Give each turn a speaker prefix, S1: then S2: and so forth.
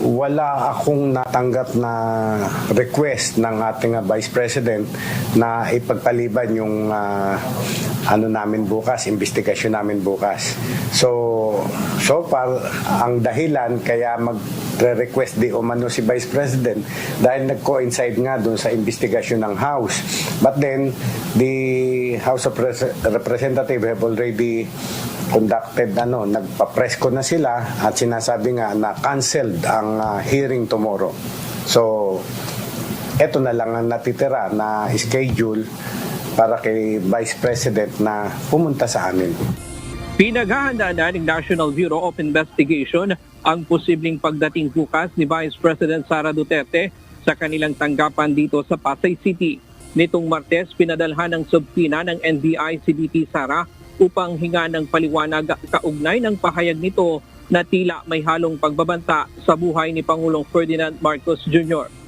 S1: wala akong natanggap na request ng ating Vice President na ipagpaliban yung ano namin bukas, investigasyon namin bukas. So far, ang dahilan kaya magre-request di umano si Vice President dahil nag-coincide nga doon sa investigasyon ng House. But then, the House of Representatives have already conducted, nagpa-press ko na sila at sinasabi nga na canceled ang hearing tomorrow. So, eto na lang ang natitira na schedule para kay Vice President na pumunta sa amin.
S2: Pinaghahandaan na ng National Bureau of Investigation ang posibleng pagdating bukas ni Vice President Sara Duterte sa kanilang tanggapan dito sa Pasay City. Nitong Martes, pinadalhan ng subpina ng NBI si VP Sara upang hinga ng paliwanag kaugnay ng pahayag nito na tila may halong pagbabanta sa buhay ni Pangulong Ferdinand Marcos Jr.